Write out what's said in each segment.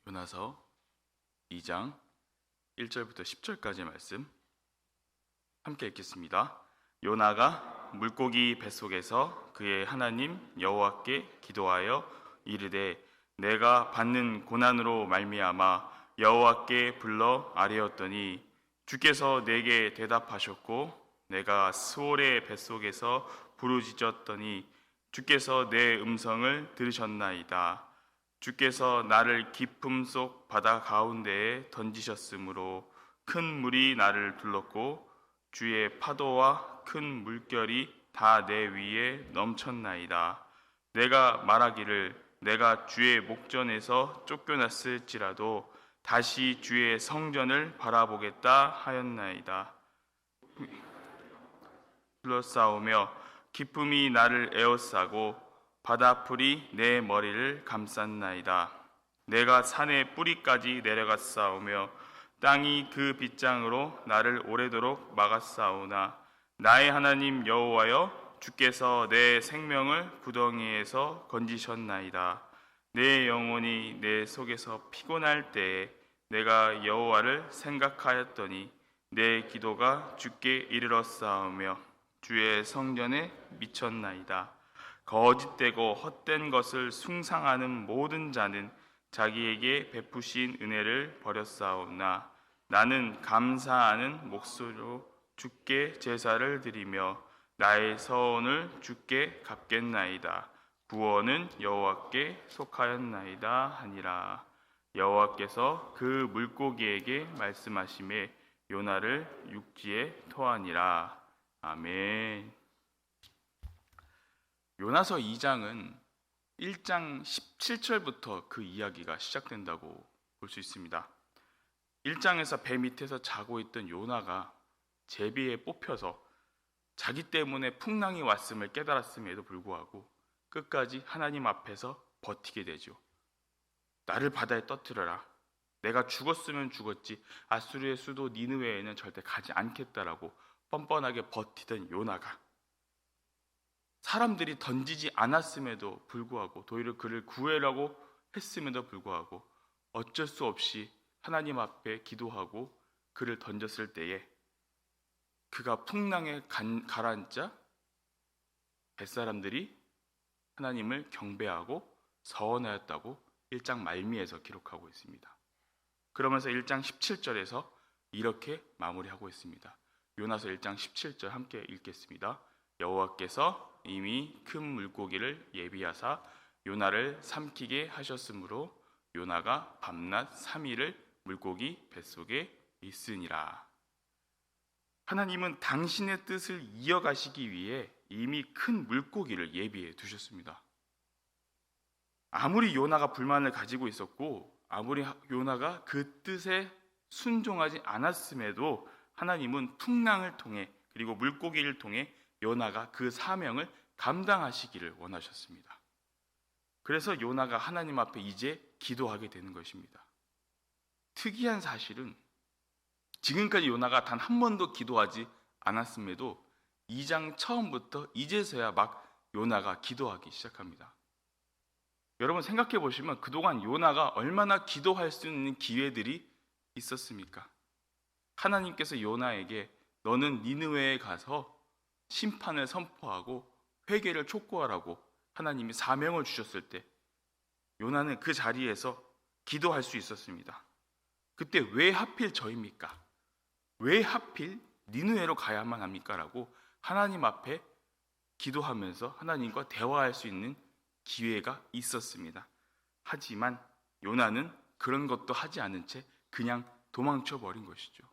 요나서 2장 1절부터 10절까지의 말씀 함께 읽겠습니다. 요나가 물고기 뱃속에서 그의 하나님 여호와께 기도하여 이르되 내가 받는 고난으로 말미암아 여호와께 불러 아뢰었더니 주께서 내게 대답하셨고 내가 스올의 뱃속에서 부르짖었더니 주께서 내 음성을 들으셨나이다. 주께서 나를 깊음 속 바다 가운데에 던지셨으므로 큰 물이 나를 둘렀고 주의 파도와 큰 물결이 다 내 위에 넘쳤나이다. 내가 말하기를 내가 주의 목전에서 쫓겨났을지라도 다시 주의 성전을 바라보겠다 하였나이다. 둘러싸우며 기쁨이 나를 에워싸고 바다풀이 내 머리를 감쌌나이다. 내가 산의 뿌리까지 내려갔사오며 땅이 그 빗장으로 나를 오래도록 막았사오나 나의 하나님 여호와여 주께서 내 생명을 구덩이에서 건지셨나이다. 내 영혼이 내 속에서 피곤할 때에 내가 여호와를 생각하였더니 내 기도가 주께 이르렀사오며 주의 성전에 미쳤나이다. 거짓되고 헛된 것을 숭상하는 모든 자는 자기에게 베푸신 은혜를 버렸사오나 나는 감사하는 목소리로 주께 제사를 드리며 나의 서원을 주께 갚겠나이다. 구원은 여호와께 속하였나이다 하니라. 여호와께서 그 물고기에게 말씀하시매 요나를 육지에 토하니라. 아멘. 요나서 2장은 1장 17절부터 그 이야기가 시작된다고 볼 수 있습니다. 1장에서 배 밑에서 자고 있던 요나가 제비에 뽑혀서 자기 때문에 풍랑이 왔음을 깨달았음에도 불구하고 끝까지 하나님 앞에서 버티게 되죠. 나를 바다에 떠뜨려라. 내가 죽었으면 죽었지 아수르의 수도 니느웨에는 절대 가지 않겠다라고 뻔뻔하게 버티던 요나가 사람들이 던지지 않았음에도 불구하고 도리어 그를 구해라고 했음에도 불구하고 어쩔 수 없이 하나님 앞에 기도하고 그를 던졌을 때에 그가 풍랑에 가라앉자 뱃사람들이 하나님을 경배하고 서원하였다고 1장 말미에서 기록하고 있습니다. 그러면서 1장 17절에서 이렇게 마무리하고 있습니다. 요나서 1장 17절 함께 읽겠습니다. 여호와께서 이미 큰 물고기를 예비하사 요나를 삼키게 하셨으므로 요나가 밤낮 3일을 물고기 뱃속에 있으니라. 하나님은 당신의 뜻을 이어가시기 위해 이미 큰 물고기를 예비해 두셨습니다. 아무리 요나가 불만을 가지고 있었고 아무리 요나가 그 뜻에 순종하지 않았음에도 하나님은 풍랑을 통해 그리고 물고기를 통해 요나가 그 사명을 감당하시기를 원하셨습니다. 그래서 요나가 하나님 앞에 이제 기도하게 되는 것입니다. 특이한 사실은 지금까지 요나가 단 한 번도 기도하지 않았음에도 2장 처음부터 이제서야 막 요나가 기도하기 시작합니다. 여러분 생각해 보시면 그동안 요나가 얼마나 기도할 수 있는 기회들이 있었습니까? 하나님께서 요나에게 너는 니느웨에 가서 심판을 선포하고 회개를 촉구하라고 하나님이 사명을 주셨을 때 요나는 그 자리에서 기도할 수 있었습니다. 그때 왜 하필 저입니까? 왜 하필 니느웨로 가야만 합니까? 라고 하나님 앞에 기도하면서 하나님과 대화할 수 있는 기회가 있었습니다. 하지만 요나는 그런 것도 하지 않은 채 그냥 도망쳐 버린 것이죠.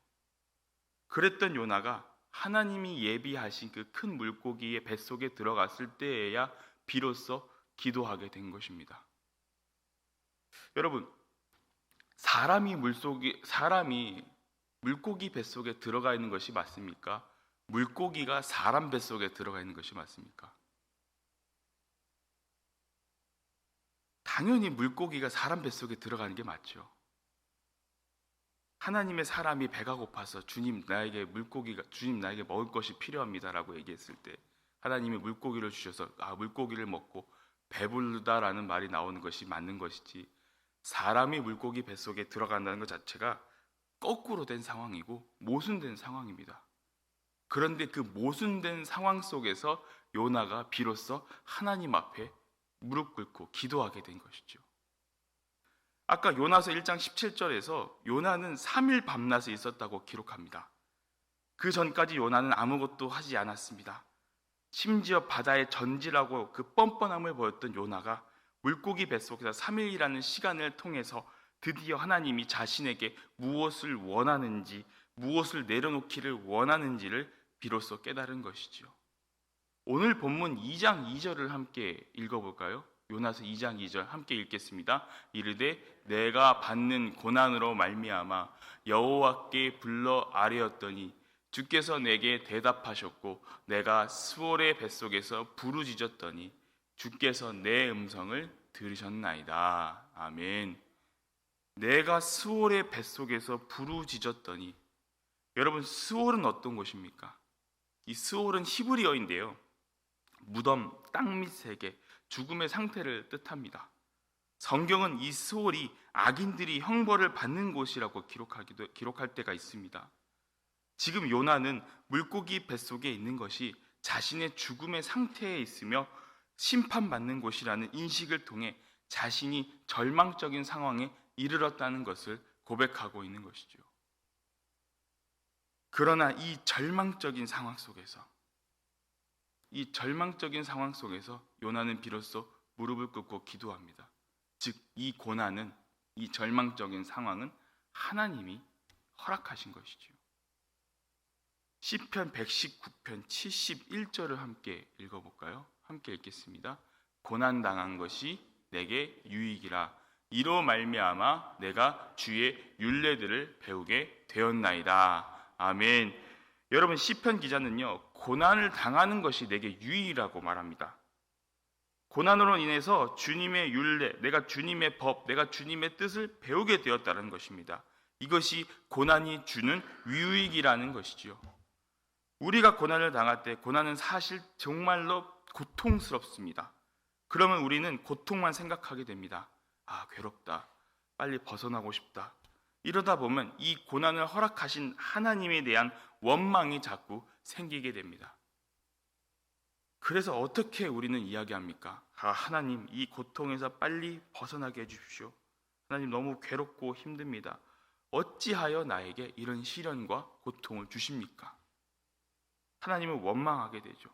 그랬던 요나가 하나님이 예비하신 그 큰 물고기의 뱃속에 들어갔을 때에야 비로소 기도하게 된 것입니다. 여러분, 사람이 물고기 뱃속에 들어가 있는 것이 맞습니까? 물고기가 사람 뱃속에 들어가 있는 것이 맞습니까? 당연히 물고기가 사람 뱃속에 들어가는 게 맞죠. 하나님의 사람이 배가 고파서 주님 나에게 먹을 것이 필요합니다라고 얘기했을 때 하나님이 물고기를 주셔서 물고기를 먹고 배부르다라는 말이 나오는 것이 맞는 것이지 사람이 물고기 뱃속에 들어간다는 것 자체가 거꾸로 된 상황이고 모순된 상황입니다. 그런데 그 모순된 상황 속에서 요나가 비로소 하나님 앞에 무릎 꿇고 기도하게 된 것이죠. 아까 요나서 1장 17절에서 요나는 3일 밤낮에 있었다고 기록합니다. 그 전까지 요나는 아무것도 하지 않았습니다. 심지어 바다에 전지라고 그 뻔뻔함을 보였던 요나가 물고기 뱃속에서 3일이라는 시간을 통해서 드디어 하나님이 자신에게 무엇을 원하는지, 무엇을 내려놓기를 원하는지를 비로소 깨달은 것이죠. 오늘 본문 2장 2절을 함께 읽어볼까요? 요나서 2장 2절 함께 읽겠습니다. 이르되 내가 받는 고난으로 말미암아 여호와께 불러 아뢰었더니 주께서 내게 대답하셨고 내가 스올의 뱃속에서 부르짖었더니 주께서 내 음성을 들으셨나이다. 아멘. 내가 스올의 뱃속에서 부르짖었더니, 여러분 스올은 어떤 곳입니까? 이 스올은 히브리어인데요, 무덤, 땅 밑 세계, 죽음의 상태를 뜻합니다. 성경은 이 스올이 악인들이 형벌을 받는 곳이라고 기록할 때가 있습니다. 지금 요나는 물고기 뱃속에 있는 것이 자신의 죽음의 상태에 있으며 심판받는 곳이라는 인식을 통해 자신이 절망적인 상황에 이르렀다는 것을 고백하고 있는 것이죠. 그러나 이 절망적인 상황 속에서 요나는 비로소 무릎을 꿇고 기도합니다. 즉 이 고난은, 이 절망적인 상황은 하나님이 허락하신 것이죠. 시편 119편 71절을 함께 읽어볼까요? 함께 읽겠습니다. 고난당한 것이 내게 유익이라 이로 말미암아 내가 주의 율례들을 배우게 되었나이다. 아멘. 여러분 시편 기자는요, 고난을 당하는 것이 내게 유익이라고 말합니다. 고난으로 인해서 주님의 율례, 내가 주님의 법, 내가 주님의 뜻을 배우게 되었다는 것입니다. 이것이 고난이 주는 유익이라는 것이지요. 우리가 고난을 당할 때 고난은 사실 정말로 고통스럽습니다. 그러면 우리는 고통만 생각하게 됩니다. 아, 괴롭다. 빨리 벗어나고 싶다. 이러다 보면 이 고난을 허락하신 하나님에 대한 원망이 자꾸 생기게 됩니다. 그래서 어떻게 우리는 이야기합니까? 아, 하나님, 이 고통에서 빨리 벗어나게 해주십시오. 하나님, 너무 괴롭고 힘듭니다. 어찌하여 나에게 이런 시련과 고통을 주십니까? 하나님을 원망하게 되죠.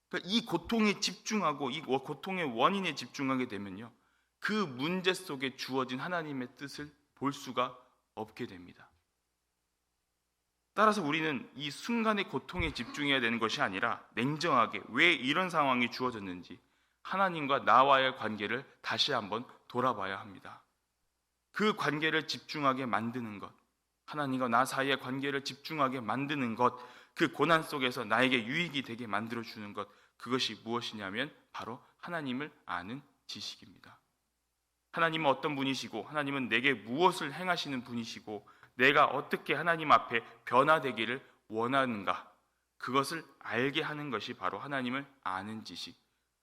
그러니까 이 고통에 집중하고 이 고통의 원인에 집중하게 되면요, 그 문제 속에 주어진 하나님의 뜻을 볼 수가 없게 됩니다. 따라서 우리는 이 순간의 고통에 집중해야 되는 것이 아니라 냉정하게 왜 이런 상황이 주어졌는지 하나님과 나와의 관계를 다시 한번 돌아봐야 합니다. 그 관계를 집중하게 만드는 것, 하나님과 나 사이의 관계를 집중하게 만드는 것, 그 고난 속에서 나에게 유익이 되게 만들어주는 것, 그것이 무엇이냐면 바로 하나님을 아는 지식입니다. 하나님은 어떤 분이시고 하나님은 내게 무엇을 행하시는 분이시고 내가 어떻게 하나님 앞에 변화되기를 원하는가, 그것을 알게 하는 것이 바로 하나님을 아는 지식,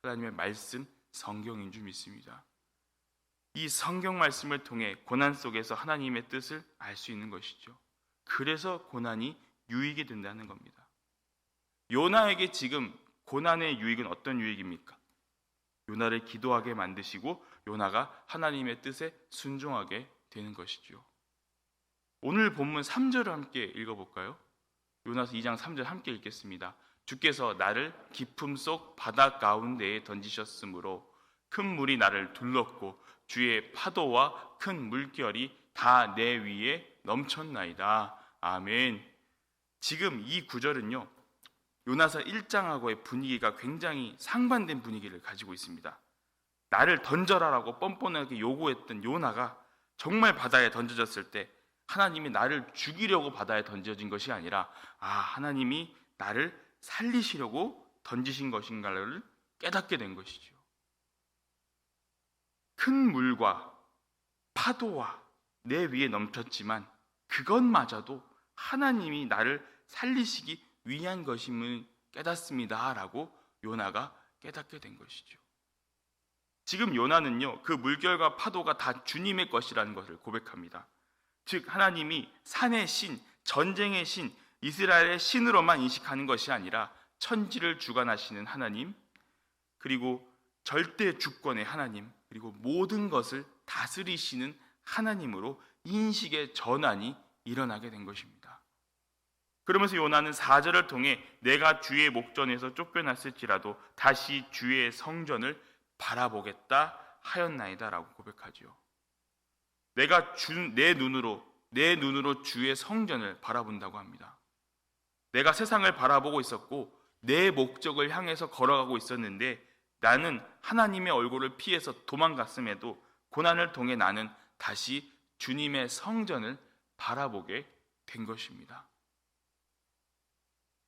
하나님의 말씀, 성경인 줄 믿습니다. 이 성경 말씀을 통해 고난 속에서 하나님의 뜻을 알 수 있는 것이죠. 그래서 고난이 유익이 된다는 겁니다. 요나에게 지금 고난의 유익은 어떤 유익입니까? 요나를 기도하게 만드시고 요나가 하나님의 뜻에 순종하게 되는 것이죠. 오늘 본문 3절을 함께 읽어볼까요? 요나서 2장 3절 함께 읽겠습니다. 주께서 나를 깊음 속 바다 가운데에 던지셨으므로 큰 물이 나를 둘렀고 주의 파도와 큰 물결이 다 내 위에 넘쳤나이다. 아멘. 지금 이 구절은요, 요나서 1장하고의 분위기가 굉장히 상반된 분위기를 가지고 있습니다. 나를 던져라라고 뻔뻔하게 요구했던 요나가 정말 바다에 던져졌을 때 하나님이 나를 죽이려고 바다에 던져진 것이 아니라 하나님이 나를 살리시려고 던지신 것인가를 깨닫게 된 것이죠. 큰 물과 파도와 내 위에 넘쳤지만 그것마저도 하나님이 나를 살리시기 위한 것임을 깨닫습니다 라고 요나가 깨닫게 된 것이죠. 지금 요나는요, 그 물결과 파도가 다 주님의 것이라는 것을 고백합니다. 즉 하나님이 산의 신, 전쟁의 신, 이스라엘의 신으로만 인식하는 것이 아니라 천지를 주관하시는 하나님, 그리고 절대 주권의 하나님, 그리고 모든 것을 다스리시는 하나님으로 인식의 전환이 일어나게 된 것입니다. 그러면서 요나는 4절을 통해 내가 주의 목전에서 쫓겨났을지라도 다시 주의 성전을 바라보겠다 하였나이다 라고 고백하지요. 내가 내 눈으로 주의 성전을 바라본다고 합니다. 내가 세상을 바라보고 있었고 내 목적을 향해서 걸어가고 있었는데 나는 하나님의 얼굴을 피해서 도망갔음에도 고난을 통해 나는 다시 주님의 성전을 바라보게 된 것입니다.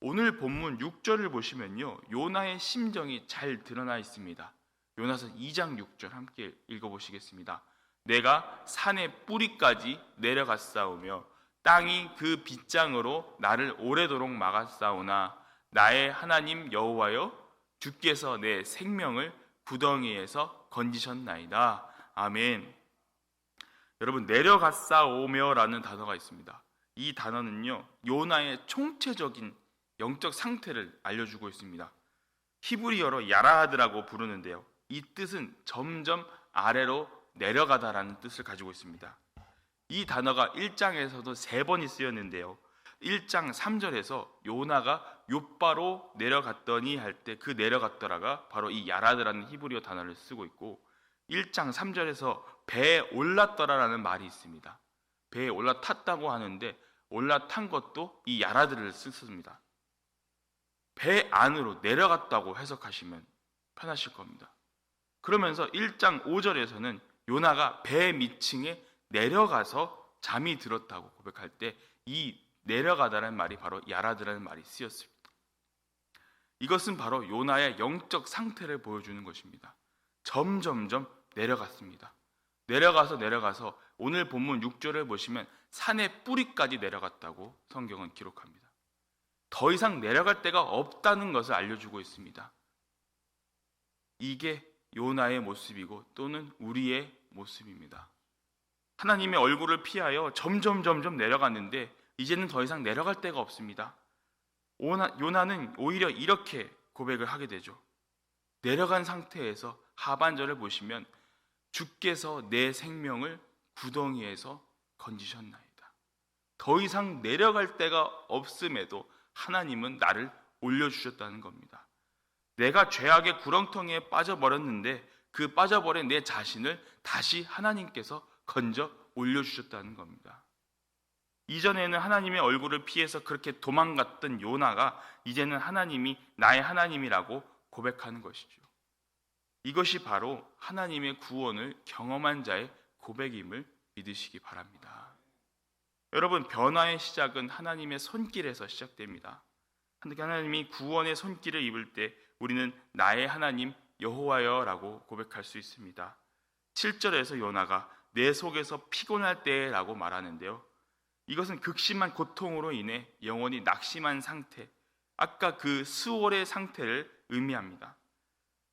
오늘 본문 6절을 보시면요, 요나의 심정이 잘 드러나 있습니다. 요나서 2장 6절 함께 읽어보시겠습니다. 내가 산의 뿌리까지 내려갔사오며 땅이 그 빗장으로 나를 오래도록 막았사오나 나의 하나님 여호와여 주께서 내 생명을 구덩이에서 건지셨나이다. 아멘. 여러분, 내려갔사오며라는 단어가 있습니다. 이 단어는요, 요나의 총체적인 영적 상태를 알려주고 있습니다. 히브리어로 야라하드라고 부르는데요, 이 뜻은 점점 아래로 내려가다라는 뜻을 가지고 있습니다. 이 단어가 1장에서도 3번이 쓰였는데요, 1장 3절에서 요나가 욥바로 내려갔더니 할 때 그 내려갔더라가 바로 이 야라드라는 히브리어 단어를 쓰고 있고, 1장 3절에서 배에 올랐더라라는 말이 있습니다. 배에 올라탔다고 하는데 올라탄 것도 이 야라드를 쓰습니다. 배 안으로 내려갔다고 해석하시면 편하실 겁니다. 그러면서 1장 5절에서는 요나가 배 밑층에 내려가서 잠이 들었다고 고백할 때 이 내려가다라는 말이 바로 야라드라는 말이 쓰였습니다. 이것은 바로 요나의 영적 상태를 보여주는 것입니다. 점점점 내려갔습니다. 내려가서 오늘 본문 6절을 보시면 산의 뿌리까지 내려갔다고 성경은 기록합니다. 더 이상 내려갈 데가 없다는 것을 알려주고 있습니다. 이게 요나의 모습이고 또는 우리의 모습입니다. 하나님의 얼굴을 피하여 점점 내려갔는데 이제는 더 이상 내려갈 데가 없습니다. 요나는 오히려 이렇게 고백을 하게 되죠. 내려간 상태에서 하반절을 보시면 주께서 내 생명을 구덩이에서 건지셨나이다. 더 이상 내려갈 데가 없음에도 하나님은 나를 올려주셨다는 겁니다. 내가 죄악의 구렁텅이에 빠져버렸는데 그 빠져버린 내 자신을 다시 하나님께서 건져 올려주셨다는 겁니다. 이전에는 하나님의 얼굴을 피해서 그렇게 도망갔던 요나가 이제는 하나님이 나의 하나님이라고 고백하는 것이죠. 이것이 바로 하나님의 구원을 경험한 자의 고백임을 믿으시기 바랍니다. 여러분, 변화의 시작은 하나님의 손길에서 시작됩니다. 하나님이 구원의 손길을 입을 때 우리는 나의 하나님 여호와여 라고 고백할 수 있습니다. 7절에서 요나가 내 속에서 피곤할 때라고 말하는데요, 이것은 극심한 고통으로 인해 영혼이 낙심한 상태, 아까 그 수월의 상태를 의미합니다.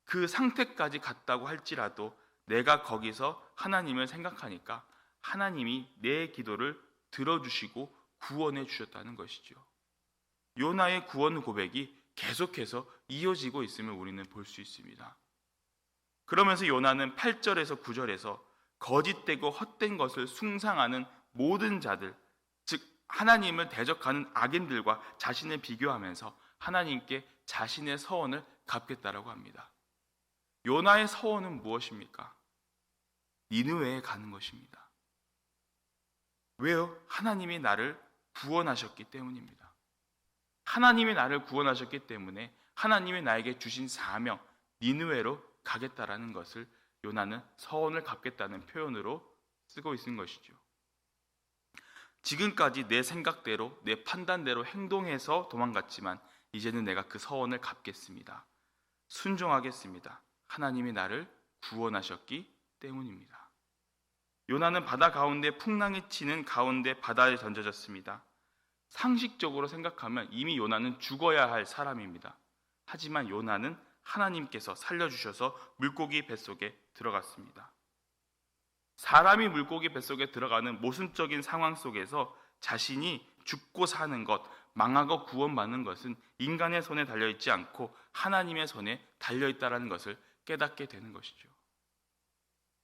그 상태까지 갔다고 할지라도 내가 거기서 하나님을 생각하니까 하나님이 내 기도를 들어주시고 구원해 주셨다는 것이죠. 요나의 구원 고백이 계속해서 이어지고 있음을 우리는 볼 수 있습니다. 그러면서 요나는 8절에서 9절에서 거짓되고 헛된 것을 숭상하는 모든 자들, 즉 하나님을 대적하는 악인들과 자신을 비교하면서 하나님께 자신의 서원을 갚겠다라고 합니다. 요나의 서원은 무엇입니까? 니느웨에 가는 것입니다. 왜요? 하나님이 나를 구원하셨기 때문입니다. 하나님이 나를 구원하셨기 때문에 하나님이 나에게 주신 사명, 니느웨로 가겠다라는 것을 요나는 서원을 갚겠다는 표현으로 쓰고 있는 것이죠. 지금까지 내 생각대로, 내 판단대로 행동해서 도망갔지만 이제는 내가 그 서원을 갚겠습니다. 순종하겠습니다. 하나님이 나를 구원하셨기 때문입니다. 요나는 바다 가운데 풍랑이 치는 가운데 바다에 던져졌습니다. 상식적으로 생각하면 이미 요나는 죽어야 할 사람입니다. 하지만 요나는 하나님께서 살려주셔서 물고기 뱃속에 들어갔습니다. 사람이 물고기 뱃속에 들어가는 모순적인 상황 속에서 자신이 죽고 사는 것, 망하고 구원받는 것은 인간의 손에 달려있지 않고 하나님의 손에 달려있다는 것을 깨닫게 되는 것이죠.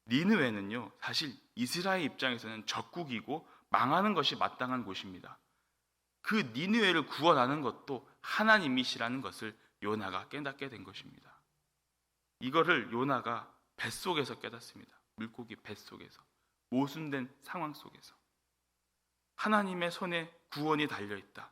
니느웨는요, 사실 이스라엘 입장에서는 적국이고 망하는 것이 마땅한 곳입니다. 그 니느웨를 구원하는 것도 하나님이시라는 것을 요나가 깨닫게 된 것입니다. 이거를 요나가 뱃속에서 깨닫습니다. 물고기 뱃속에서, 모순된 상황 속에서 하나님의 손에 구원이 달려있다.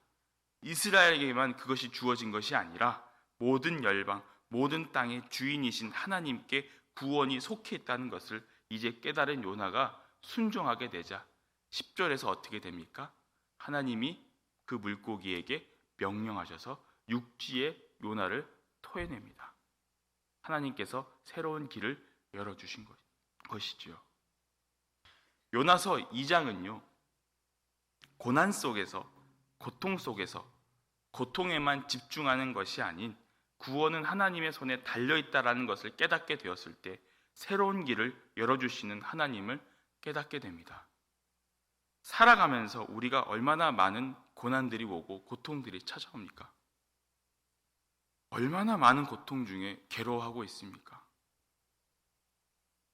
이스라엘에게만 그것이 주어진 것이 아니라 모든 열방, 모든 땅의 주인이신 하나님께 구원이 속해 있다는 것을 이제 깨달은 요나가 순종하게 되자 10절에서 어떻게 됩니까? 하나님이 그 물고기에게 명령하셔서 육지에 요나를 토해냅니다. 하나님께서 새로운 길을 열어주신 것이지요. 요나서 2장은요, 고난 속에서, 고통 속에서 고통에만 집중하는 것이 아닌 구원은 하나님의 손에 달려있다라는 것을 깨닫게 되었을 때 새로운 길을 열어주시는 하나님을 깨닫게 됩니다. 살아가면서 우리가 얼마나 많은 고난들이 오고 고통들이 찾아옵니까? 얼마나 많은 고통 중에 괴로워하고 있습니까?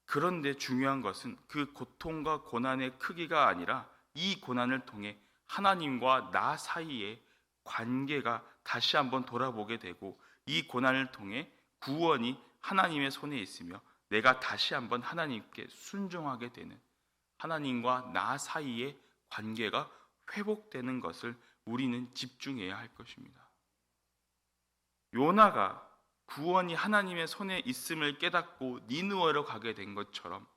그런데 중요한 것은 그 고통과 고난의 크기가 아니라 이 고난을 통해 하나님과 나 사이의 관계가 다시 한번 돌아보게 되고 이 고난을 통해 구원이 하나님의 손에 있으며 내가 다시 한번 하나님께 순종하게 되는 하나님과 나 사이의 관계가 회복되는 것을 우리는 집중해야 할 것입니다. 요나가 구원이 하나님의 손에 있음을 깨닫고 니느웨로 가게 된 것처럼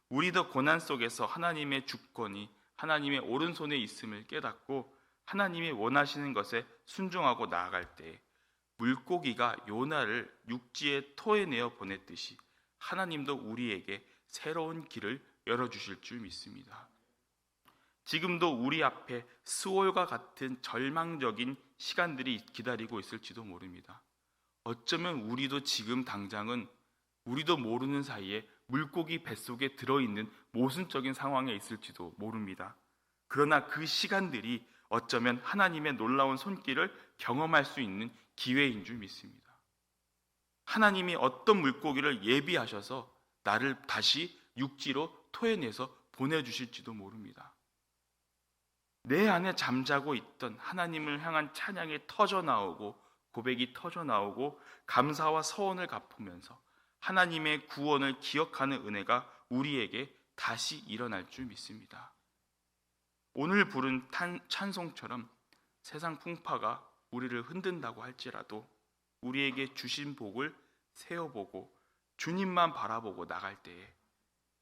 우리도 고난 속에서 하나님의 주권이 하나님의 오른손에 있음을 깨닫고 하나님이 원하시는 것에 순종하고 나아갈 때 물고기가 요나를 육지에 토해내어 보냈듯이 하나님도 우리에게 새로운 길을 열어주실 줄 믿습니다. 지금도 우리 앞에 스올과 같은 절망적인 시간들이 기다리고 있을지도 모릅니다. 어쩌면 우리도 지금 당장은 우리도 모르는 사이에 물고기 뱃속에 들어있는 모순적인 상황에 있을지도 모릅니다. 그러나 그 시간들이 어쩌면 하나님의 놀라운 손길을 경험할 수 있는 기회인 줄 믿습니다. 하나님이 어떤 물고기를 예비하셔서 나를 다시 육지로 토해내서 보내주실지도 모릅니다. 내 안에 잠자고 있던 하나님을 향한 찬양이 터져나오고 고백이 터져나오고 감사와 서원을 갚으면서 하나님의 구원을 기억하는 은혜가 우리에게 다시 일어날 줄 믿습니다. 오늘 부른 찬송처럼 세상 풍파가 우리를 흔든다고 할지라도 우리에게 주신 복을 세어보고 주님만 바라보고 나갈 때에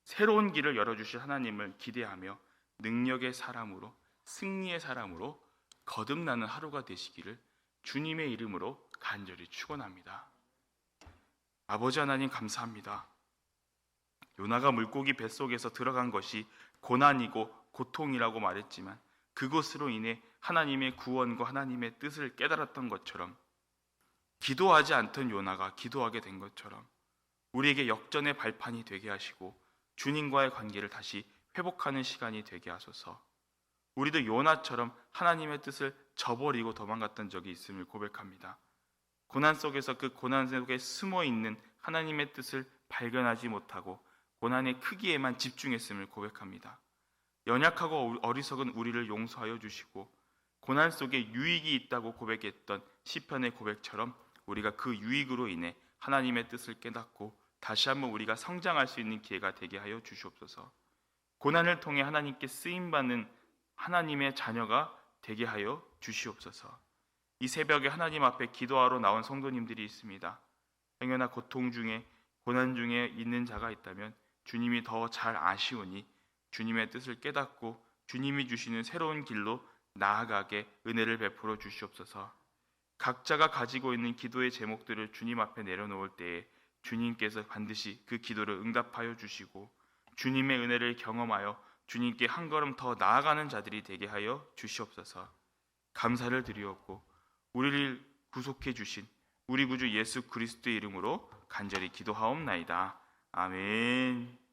새로운 길을 열어주실 하나님을 기대하며 능력의 사람으로 승리의 사람으로 거듭나는 하루가 되시기를 주님의 이름으로 간절히 축원합니다. 아버지 하나님 감사합니다. 요나가 물고기 뱃속에서 들어간 것이 고난이고 고통이라고 말했지만 그것으로 인해 하나님의 구원과 하나님의 뜻을 깨달았던 것처럼 기도하지 않던 요나가 기도하게 된 것처럼 우리에게 역전의 발판이 되게 하시고 주님과의 관계를 다시 회복하는 시간이 되게 하소서. 우리도 요나처럼 하나님의 뜻을 저버리고 도망갔던 적이 있음을 고백합니다. 고난 속에서 그 고난 속에 숨어있는 하나님의 뜻을 발견하지 못하고 고난의 크기에만 집중했음을 고백합니다. 연약하고 어리석은 우리를 용서하여 주시고 고난 속에 유익이 있다고 고백했던 시편의 고백처럼 우리가 그 유익으로 인해 하나님의 뜻을 깨닫고 다시 한번 우리가 성장할 수 있는 기회가 되게 하여 주시옵소서. 고난을 통해 하나님께 쓰임받는 하나님의 자녀가 되게 하여 주시옵소서. 이 새벽에 하나님 앞에 기도하러 나온 성도님들이 있습니다. 행여나 고통 중에 고난 중에 있는 자가 있다면 주님이 더 잘 아시오니 주님의 뜻을 깨닫고 주님이 주시는 새로운 길로 나아가게 은혜를 베풀어 주시옵소서. 각자가 가지고 있는 기도의 제목들을 주님 앞에 내려놓을 때에 주님께서 반드시 그 기도를 응답하여 주시고 주님의 은혜를 경험하여 주님께 한 걸음 더 나아가는 자들이 되게 하여 주시옵소서. 감사를 드리옵고 우리를 구속해 주신 우리 구주 예수 그리스도의 이름으로 간절히 기도하옵나이다. 아멘.